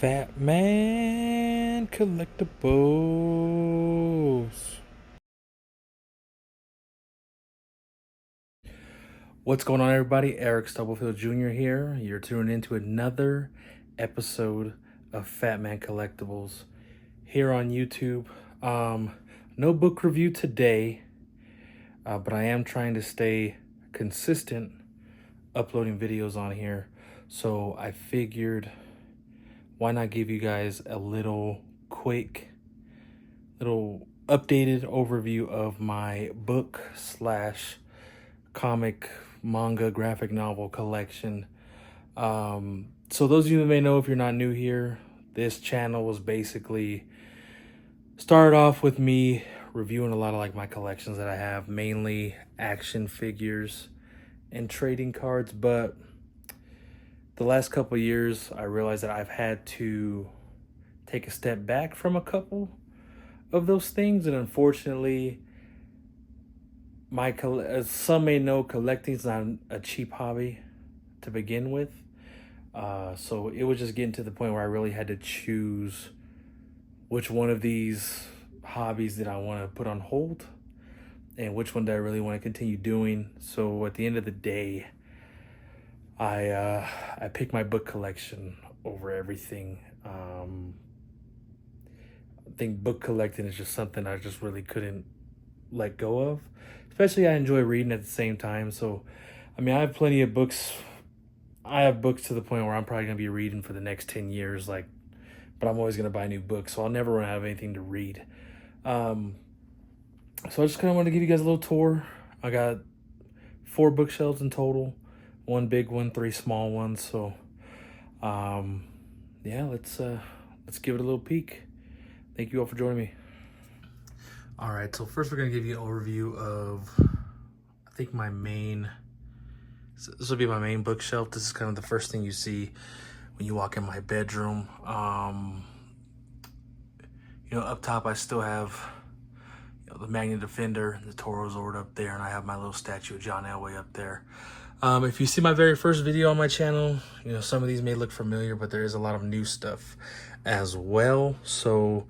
Fat Man Collectibles. What's going on, everybody? Eric Stubblefield Jr. here. You're tuning into another episode of Fat Man Collectibles here on YouTube. No book review today, but I am trying to stay consistent uploading videos on here. So I figured, why not give you guys a little updated overview of my book slash comic manga graphic novel collection. So those of you that may know, if you're not new here, this channel was basically started off with me reviewing a lot of like my collections that I have, mainly action figures and trading cards. But the last couple of years, I realized that I've had to take a step back from a couple of those things, and unfortunately, as some may know, collecting is not a cheap hobby to begin with. So it was just getting to the point where I really had to choose which one of these hobbies did I want to put on hold and which one did I really want to continue doing. So at the end of the day, I picked my book collection over everything. I think book collecting is just something I just really couldn't let go of. Especially I enjoy reading at the same time. So, I mean, I have plenty of books. I have books to the point where I'm probably going to be reading for the next 10 years. But I'm always going to buy new books. So I'll never run out of anything to read. So I just kind of want to give you guys a little tour. I got 4 bookshelves in total. 1 big one, 3 small ones. So, yeah, let's give it a little peek. Thank you all for joining me. All right, so first we're going to give you an overview of, I think this will be my main bookshelf. This is kind of the first thing you see when you walk in my bedroom. Up top I still have the Magna Defender, the Toro Zord up there, and I have my little statue of John Elway up there. If you see my very first video on my channel, some of these may look familiar, but there is a lot of new stuff as well. So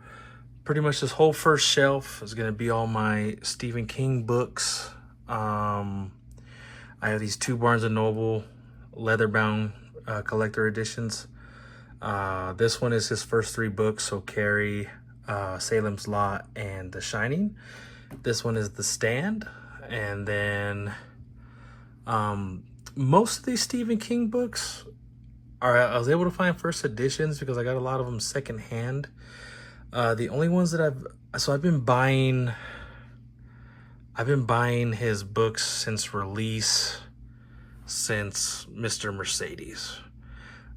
pretty much this whole first shelf is going to be all my Stephen King books. I have these 2 Barnes & Noble leather-bound collector editions. This one is his first 3 books, so Carrie, Salem's Lot, and The Shining. This one is The Stand. And then most of these Stephen King books I was able to find first editions because I got a lot of them secondhand. The only ones that I've been buying his books since release, since Mr. Mercedes.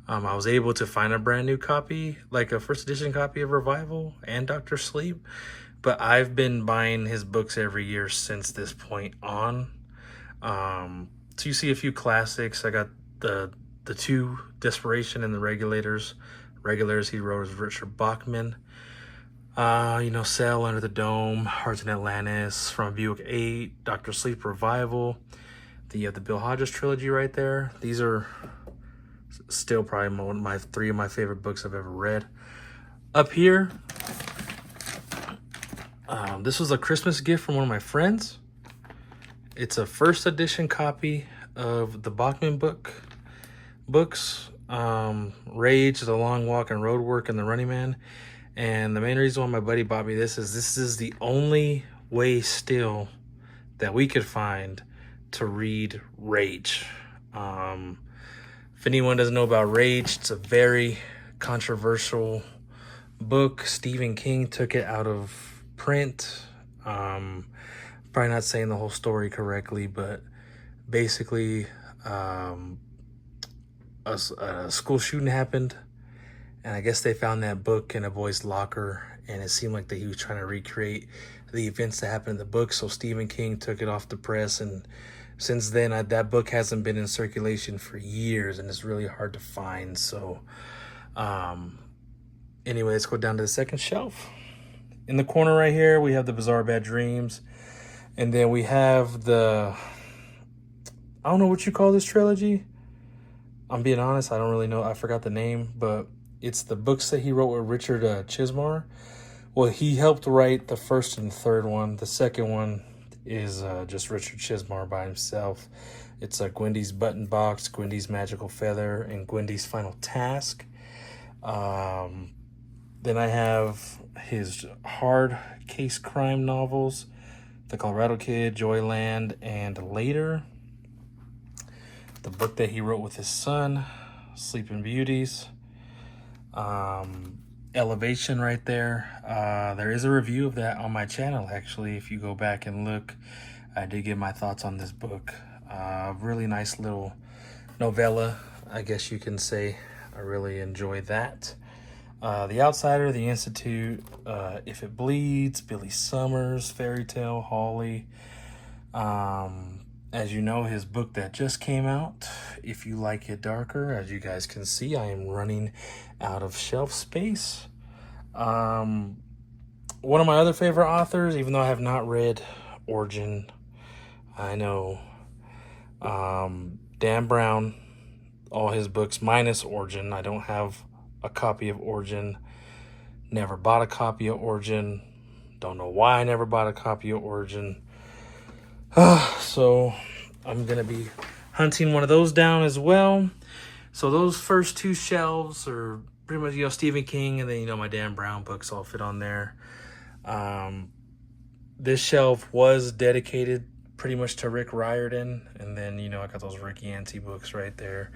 I was able to find a brand new copy, like a first edition copy of Revival and Dr. Sleep, but I've been buying his books every year since this point on. So you see a few classics. I got the 2 Desperation and the Regulators he wrote as Richard Bachman. Sail Under the Dome, Hearts in Atlantis, From Buick 8, Dr. Sleep, Revival. Then you have the Bill Hodges trilogy right there. These are still probably 3 of my favorite books I've ever read. Up here, this was a Christmas gift from one of my friends. It's a first edition copy of the Bachman books, Rage, The Long Walk and Road Work, and The Running Man. And the main reason why my buddy bought me this is the only way still that we could find to read Rage. If anyone doesn't know about Rage, it's a very controversial book. Stephen King took it out of print. Probably not saying the whole story correctly, but basically a school shooting happened. And I guess they found that book in a boy's locker, and it seemed like that he was trying to recreate the events that happened in the book. So Stephen King took it off the press, and since then, that book hasn't been in circulation for years, and it's really hard to find. So, anyway, let's go down to the second shelf. In the corner right here, we have the Bizarre Bad Dreams, and then we have I don't know what you call this trilogy. I'm being honest, I don't really know. I forgot the name, but It's the books that he wrote with Richard Chismar. Well, he helped write the first and third one. The second one is just Richard Chismar by himself. It's Gwendy's Button Box, Gwendy's Magical Feather, and Gwendy's Final Task. Then I have his hard case crime novels, The Colorado Kid, Joyland, and Later. The book that he wrote with his son, Sleeping Beauties. Elevation right there. There is a review of that on my channel, actually. If you go back and look, I did give my thoughts on this book. Really nice little novella, I guess you can say. I really enjoy that. The Outsider, The Institute, If It Bleeds, Billy Summers, Fairy Tale, Holly. As you know, his book that just came out, If You Like It Darker. As you guys can see, I am running out of shelf space. One of my other favorite authors, even though I have not read Origin, I know Dan Brown, all his books minus Origin. I don't have a copy of Origin. Never bought a copy of Origin. Don't know why I never bought a copy of Origin. So I'm going to be hunting one of those down as well. So those first two shelves are pretty much, Stephen King, and then, my Dan Brown books all fit on there. This shelf was dedicated pretty much to Rick Riordan. And then, I got those Rick Yancey books right there.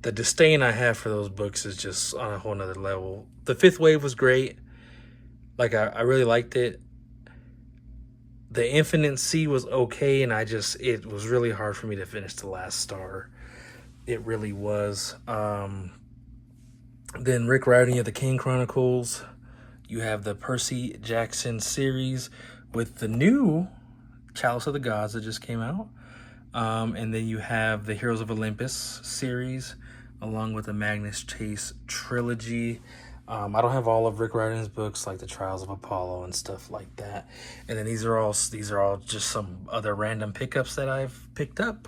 The disdain I have for those books is just on a whole nother level. The Fifth Wave was great. I really liked it. The Infinite Sea was okay, and it was really hard for me to finish The Last Star. It really was. Then Rick Riordan, you have the Kane Chronicles. You have the Percy Jackson series with the new Chalice of the Gods that just came out. And then you have the Heroes of Olympus series, along with the Magnus Chase trilogy. I don't have all of Rick Riordan's books, like the Trials of Apollo and stuff like that. And then these are all just some other random pickups that I've picked up.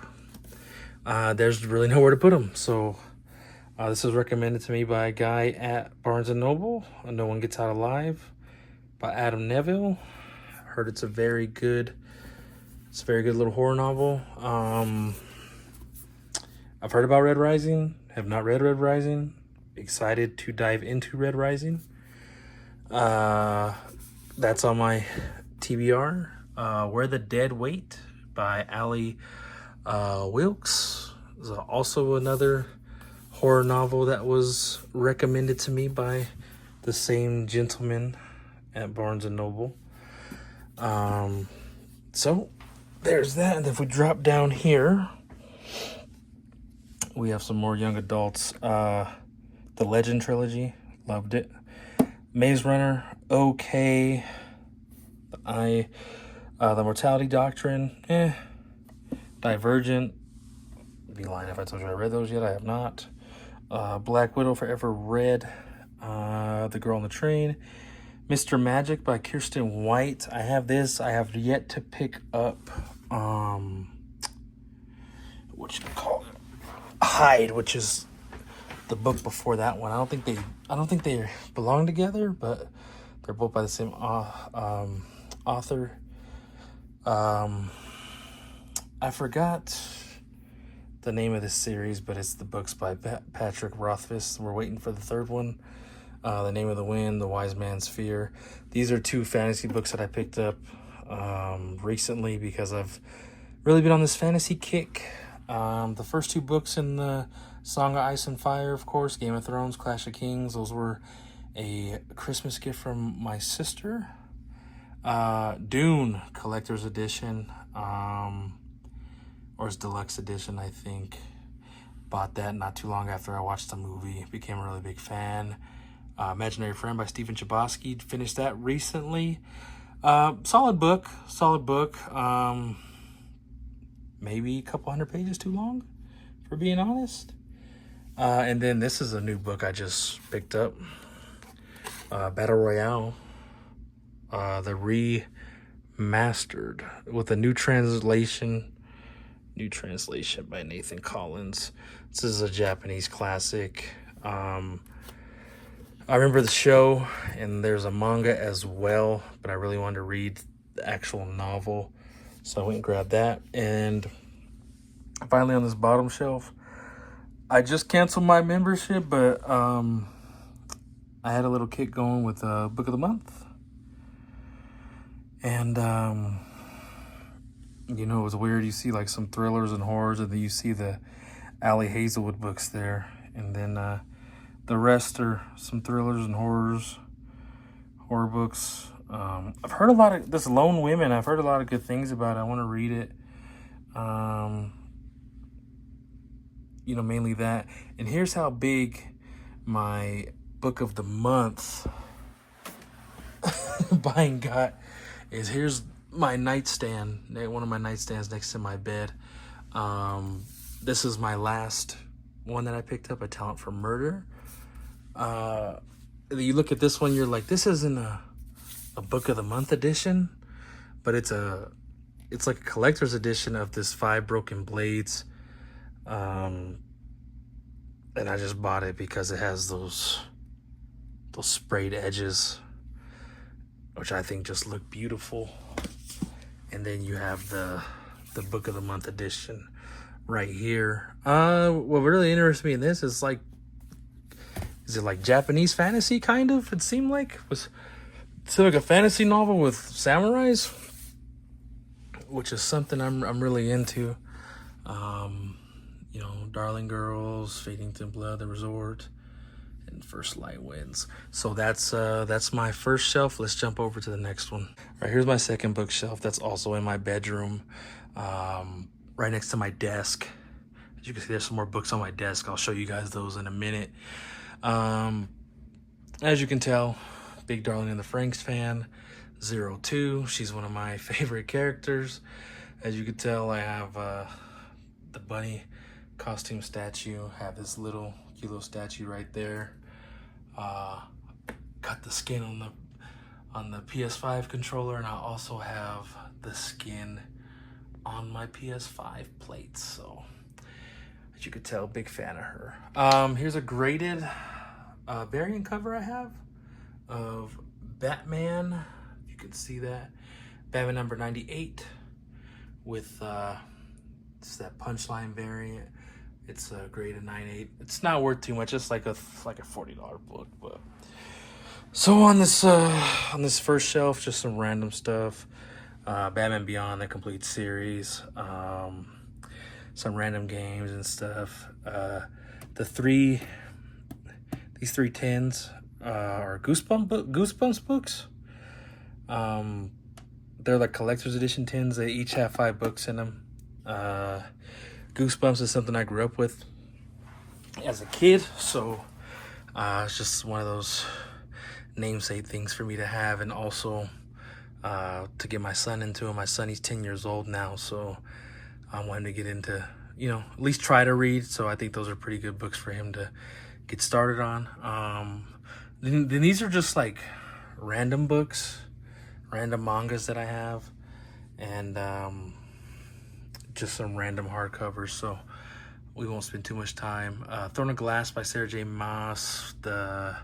There's really nowhere to put them. So this was recommended to me by a guy at Barnes & Noble. No One Gets Out Alive by Adam Neville. Heard it's a very good little horror novel. I've heard about Red Rising. Have not read Red Rising. Excited to dive into Red Rising. That's on my TBR. Where the Dead Wait by Ali Wilkes. Is also another horror novel that was recommended to me by the same gentleman at Barnes & Noble. So there's that. And if we drop down here, we have some more young adults. The Legend trilogy, loved it. Maze Runner, okay. The Mortality Doctrine, Divergent, be lying if I told you I read those yet. I have not. Black Widow, Forever Red. The Girl on the Train. Mr. Magic by Kirsten White. I have this. I have yet to pick up what you call it, Hide, which is the book before that one. I don't think they belong together, but they're both by the same author. I forgot the name of this series, but it's the books by Patrick Rothfuss. We're waiting for the third one. The Name of the Wind, The Wise Man's Fear. These are two fantasy books that I picked up recently because I've really been on this fantasy kick. The first two books in the Song of Ice and Fire, of course, Game of Thrones, Clash of Kings, those were a Christmas gift from my sister. Dune Collector's Edition, or it's Deluxe Edition, I think. Bought that not too long after I watched the movie. Became a really big fan. Imaginary Friend by Stephen Chbosky. Finished that recently. Solid book. Maybe a couple hundred pages too long, for being honest. And then this is a new book I just picked up. Battle Royale. The remastered with a new translation by Nathan Collins. This is a Japanese classic. I remember the show, and there's a manga as well, but I really wanted to read the actual novel, so I went and grabbed that. And finally, on this bottom shelf, I just canceled my membership, but I had a little kick going with Book of the Month. And, you know, it was weird. You see like some thrillers and horrors, and then you see the Ali Hazelwood books there. And then the rest are some thrillers and horror books. I've heard a lot of this Lone Women. I've heard a lot of good things about it. I want to read it. You know, mainly that. And here's how big my Book of the Month buying got is. Here's my nightstand, one of my nightstands next to my bed. This is my last one that I picked up, A Talent for Murder. You look at this one, you're like, this isn't a Book of the Month edition, but it's like a collector's edition of this 5 Broken Blades. And I just bought it because it has those sprayed edges, which I think just look beautiful. And then you have the Book of the Month edition right here. What really interests me in this is like, is it like Japanese fantasy kind of? It seemed like it's like a fantasy novel with samurais, which is something I'm really into. You know, Darling Girls, Fading Temple, The Resort, and First Light Winds. So that's my first shelf. Let's jump over to the next one. All right, here's my second bookshelf. That's also in my bedroom, right next to my desk. As you can see, there's some more books on my desk. I'll show you guys those in a minute. As you can tell, big Darling in the Franxx fan. 02, she's one of my favorite characters. As you can tell, I have the bunny costume statue. Have this little Kilo statue right there. Cut the skin on the PS5 controller, and I also have the skin on my PS5 plates. So as you could tell, big fan of her. Here's a graded variant cover I have of Batman. You can see that Batman number 98 with it's that Punchline variant. It's a graded 9.8. It's not worth too much. It's like a $40 book. But so on this first shelf, just some random stuff. Batman Beyond, the complete series. Some random games and stuff. These 3 tins are Goosebumps books. They're like collector's edition tins. They each have 5 books in them. Goosebumps is something I grew up with as a kid, so it's just one of those namesake things for me to have, and also to get my son into it. My son, he's 10 years old now, so I wanted to get into, you know, at least try to read. So I think those are pretty good books for him to get started on. Then these are just like random books, random mangas that I have, and just some random hardcovers, so we won't spend too much time. Throne of Glass by Sarah J. Maas. The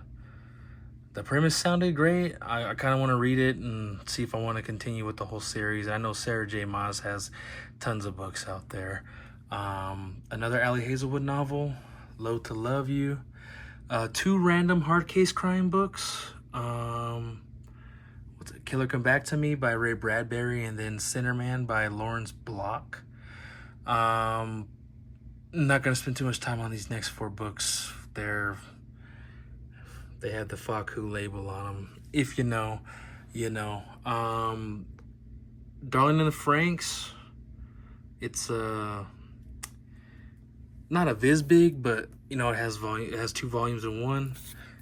premise sounded great. I kind of want to read it and see if I want to continue with the whole series. I know Sarah J. Maas has tons of books out there. Another Ali Hazelwood novel, Loath to Love You. 2 random hard case crime books. What's it? Killer Come Back to Me by Ray Bradbury, and then Sinnerman by Lawrence Block. I'm not gonna spend too much time on these next 4 books. They have the Faku label on them. If you know, you know. Darling in the Franxx. It's not a viz big, but you know, it has 2 volumes in one.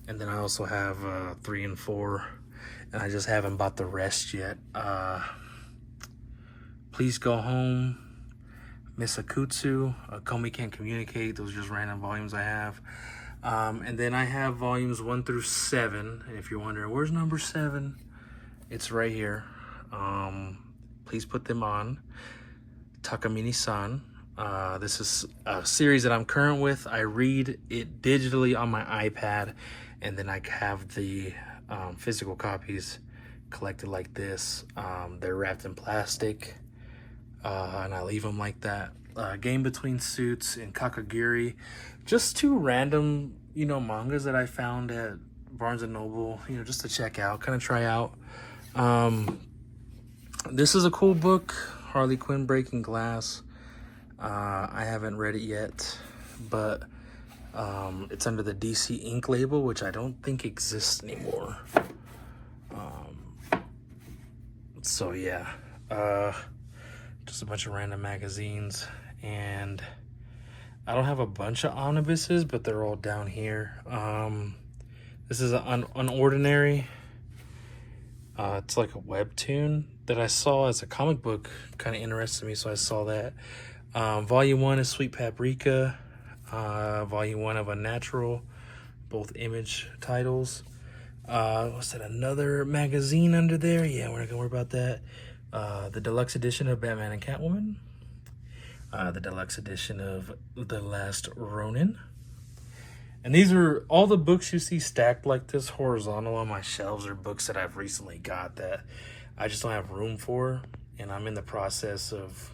And then I also have 3 and 4, and I just haven't bought the rest yet. Please Go Home, Miss Akutsu, Komi Can't Communicate. Those are just random volumes I have. And then I have volumes 1 through 7. And if you're wondering, where's number 7? It's right here. Please Put Them On, Takamine-san. This is a series that I'm current with. I read it digitally on my iPad, and then I have the physical copies collected like this. They're wrapped in plastic, and I leave them like that. Game Between Suits and Kakagiri, just two random, mangas that I found at Barnes and Noble, just to check out, kind of try out. This is a cool book, Harley Quinn Breaking Glass. I haven't read it yet, but it's under the DC Ink label, which I don't think exists anymore. So yeah, just a bunch of random magazines, and I don't have a bunch of omnibuses, but they're all down here. This is an Unordinary. It's like a webtoon that I saw as a comic book, kind of interested me, so I saw that. Volume 1 is Sweet Paprika. Volume 1 of Unnatural, both Image titles. What's that, another magazine under there? Yeah, we're not gonna worry about that. The deluxe edition of Batman and Catwoman. The deluxe edition of The Last Ronin. And these are all the books you see stacked like this horizontal on my shelves are books that I've recently got that I just don't have room for. And I'm in the process of,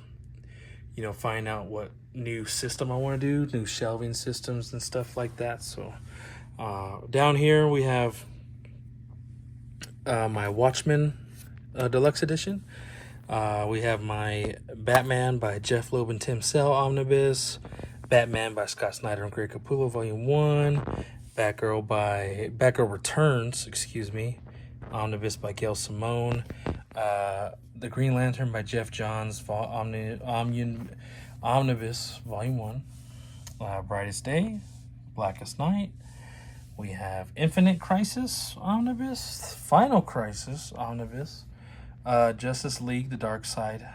finding out what new system I want to do, new shelving systems and stuff like that. So down here we have my Watchmen deluxe edition. We have my Batman by Jeff Loeb and Tim Sale omnibus, Batman by Scott Snyder and Greg Capullo Volume 1, Batgirl Returns, omnibus by Gail Simone, The Green Lantern by Jeff Johns omnibus Volume 1, Brightest Day, Blackest Night. We have Infinite Crisis omnibus, Final Crisis omnibus, Justice League, the Dark Side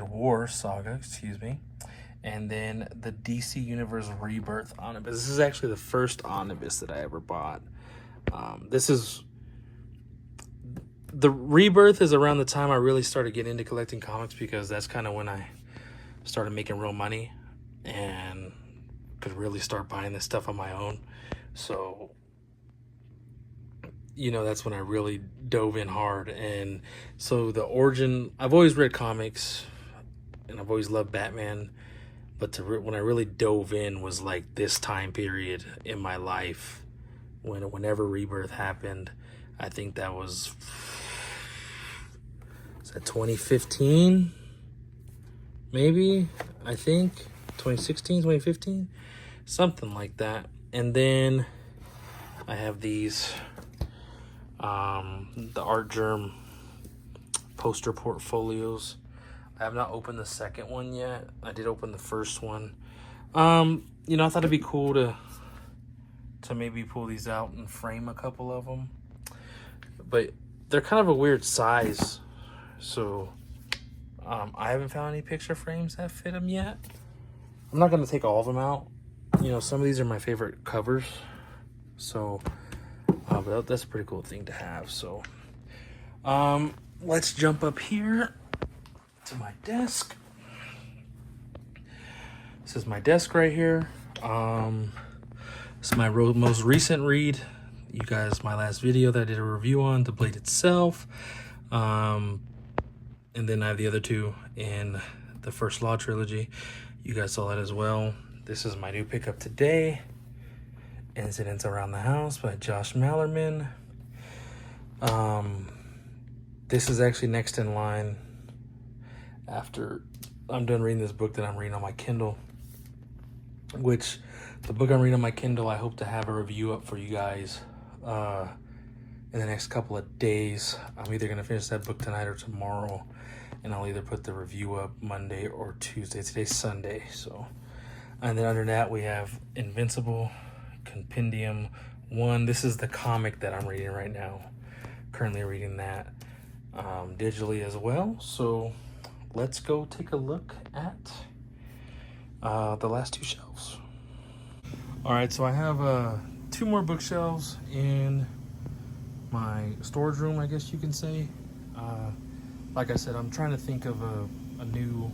War saga, and then the DC Universe Rebirth omnibus. This is actually the first omnibus that I ever bought. The Rebirth is around the time I really started getting into collecting comics, because that's kind of when I started making real money and could really start buying this stuff on my own. So that's when I really dove in hard. And so the origin, I've always read comics and I've always loved Batman, but when I really dove in was like this time period in my life, whenever Rebirth happened. I think that was that 2015 maybe, I think 2016, 2015, something like that. And then I have these the Art Germ poster portfolios. I have not opened the second one yet. I did open the first one. I thought it'd be cool to maybe pull these out and frame a couple of them, but they're kind of a weird size, so I haven't found any picture frames that fit them yet. I'm not going to take all of them out. Some of these are my favorite covers, so but that's a pretty cool thing to have. So let's jump up here to my desk. This is my desk right here. This is my most recent read. You guys, my last video that I did a review on, The Blade itself. And then I have the other two in the First Law trilogy. You guys saw that as well. This is my new pickup today, Incidents Around the House by Josh Mallerman. This is actually next in line after I'm done reading this book that I'm reading on my Kindle, which the book I'm reading on my Kindle, I hope to have a review up for you guys in the next couple of days. I'm either going to finish that book tonight or tomorrow, and I'll either put the review up Monday or Tuesday. Today's Sunday, so. And then under that, we have Invincible Compendium 1. This is the comic that I'm reading right now. Currently reading that digitally as well. So let's go take a look at the last two shelves. All right, so I have two more bookshelves in my storage room, I guess you can say. Like I said, I'm trying to think of a new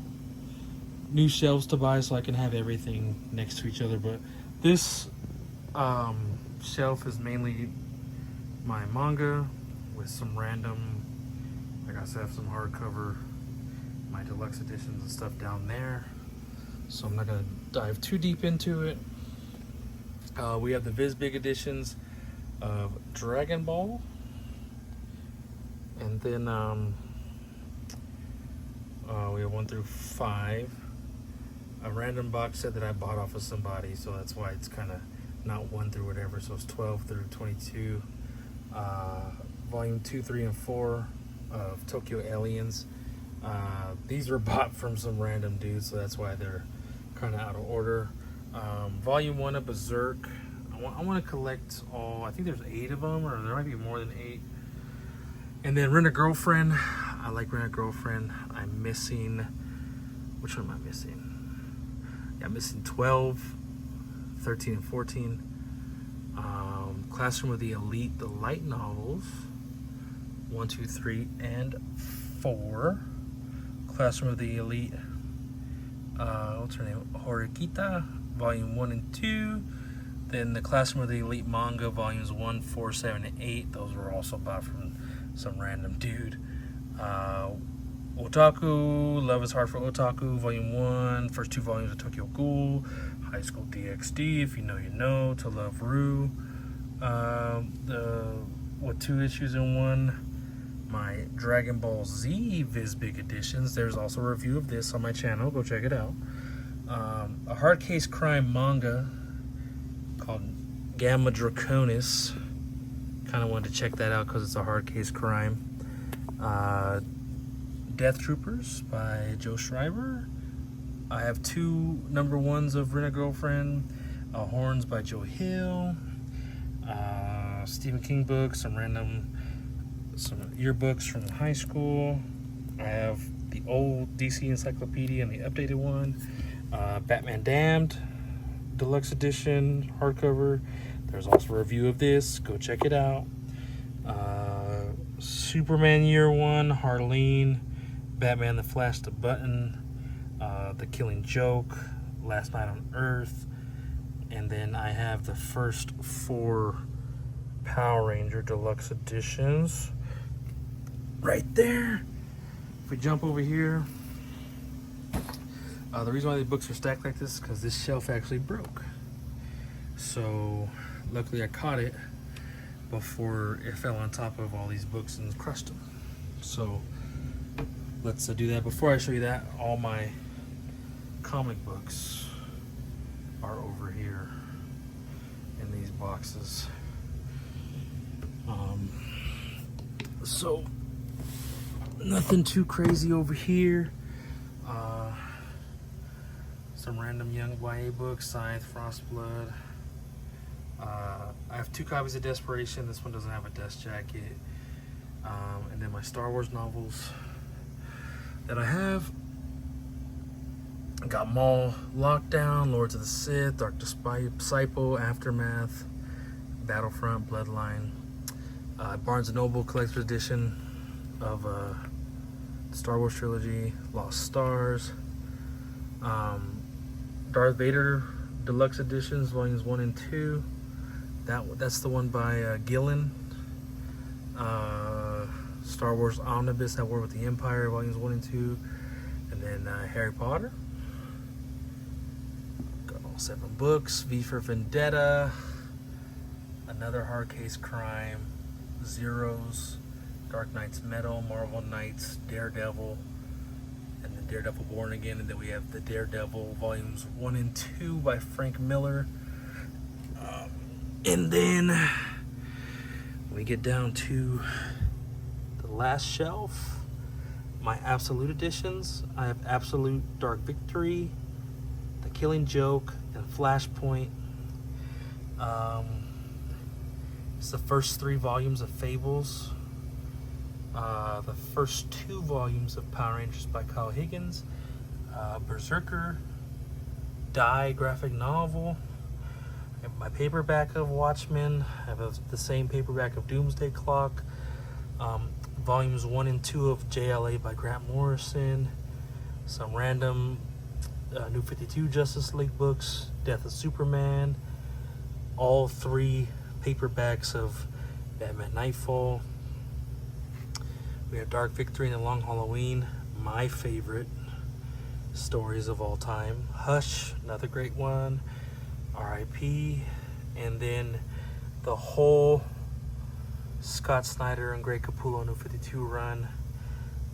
new shelves to buy so I can have everything next to each other. But this shelf is mainly my manga with some random, like I said, I have some hardcover, my deluxe editions and stuff down there. So I'm not gonna dive too deep into it. We have the Viz Big editions of Dragon Ball, and then we have 1 through 5. A random box set that I bought off of somebody, so that's why it's kind of not 1 through whatever. So it's 12 through 22. Volume 2, 3, and 4 of Tokyo Aliens. These were bought from some random dudes, so that's why they're kind of out of order. Volume 1 of Berserk. I want to collect all. I think there's 8 of them, or there might be more than 8. And then Rent a Girlfriend. I like Rent a Girlfriend. I'm missing. Which one am I missing? Yeah, I'm missing 12, 13, and 14. Classroom of the Elite, the light novels. 1, 2, 3, and 4. Classroom of the Elite. What's her name? Horikita, volume 1 and 2. Then the Classroom of the Elite manga, volumes 1, 4, 7, and 8. Those were also bought from some random dude. Otaku, Love is Hard for Otaku, volume 1. First 2 volumes of Tokyo Ghoul. High School DxD, if you know, you know. To Love Ru. With 2 issues in 1. My Dragon Ball Z Viz Big editions. There's also a review of this on my channel. Go check it out. A hard case crime manga called Gamma Draconis. Kind of wanted to check that out because it's a hard case crime. Death Troopers by Joe Schreiber. I have 2 number 1s of Rent a Girlfriend. Horns by Joe Hill. Stephen King books, some yearbooks from high school. I have the old DC Encyclopedia and the updated one. Batman Damned deluxe edition hardcover. There's also a review of this. Go check it out. Superman Year One, Harleen, Batman the Flash the Button, The Killing Joke, Last Night on Earth, and then I have the first 4 Power Ranger deluxe editions right there. If we jump over here, the reason why the books are stacked like this is because this shelf actually broke. So luckily I caught it before it fell on top of all these books and crushed them. So let's do that. Before I show you that, all my comic books are over here in these boxes. So nothing too crazy over here. Some random young YA books, Scythe, Frostblood. I have 2 copies of Desperation. This one doesn't have a dust jacket. And then my Star Wars novels that I have. I got Maul, Lockdown, Lords of the Sith, Dark Disciple, Aftermath, Battlefront, Bloodline. Barnes & Noble Collector's Edition of Star Wars Trilogy, Lost Stars. Darth Vader Deluxe Editions, volumes 1 and 2. That's the one by Gillen. Star Wars Omnibus at War with the Empire, volumes 1 and 2. And then Harry Potter. Got all 7 books. V for Vendetta. Another hard case crime. Zeros. Dark Knight's Metal. Marvel Knights. Daredevil. And then Daredevil Born Again. And then we have the Daredevil volumes 1 and 2 by Frank Miller. And then we get down to the last shelf, my Absolute editions. I have Absolute Dark Victory, The Killing Joke, and Flashpoint. It's the first 3 volumes of Fables. The first 2 volumes of Power Rangers by Kyle Higgins. Berserker, Die graphic novel. I have my paperback of Watchmen. I have the same paperback of Doomsday Clock. Volumes 1 and 2 of JLA by Grant Morrison. Some random New 52 Justice League books, Death of Superman, all 3 paperbacks of Batman Nightfall. We have Dark Victory and The Long Halloween, my favorite stories of all time. Hush, another great one. R.I.P. And then the whole Scott Snyder and Greg Capullo New 52 run,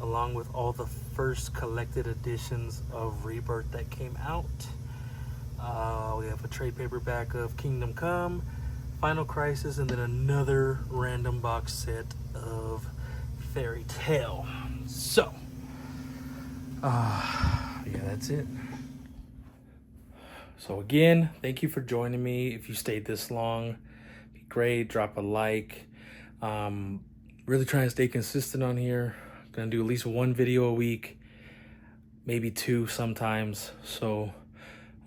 along with all the first collected editions of Rebirth that came out. We have a trade paperback of Kingdom Come, Final Crisis, and then another random box set of Fairy Tail. So, yeah, that's it. So again, thank you for joining me. If you stayed this long, be great. Drop a like. Really trying to stay consistent on here. Gonna do at least 1 video a week, maybe 2 sometimes. So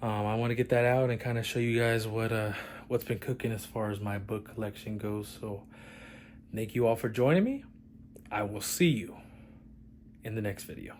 I want to get that out and kind of show you guys what's been cooking as far as my book collection goes. So thank you all for joining me. I will see you in the next video.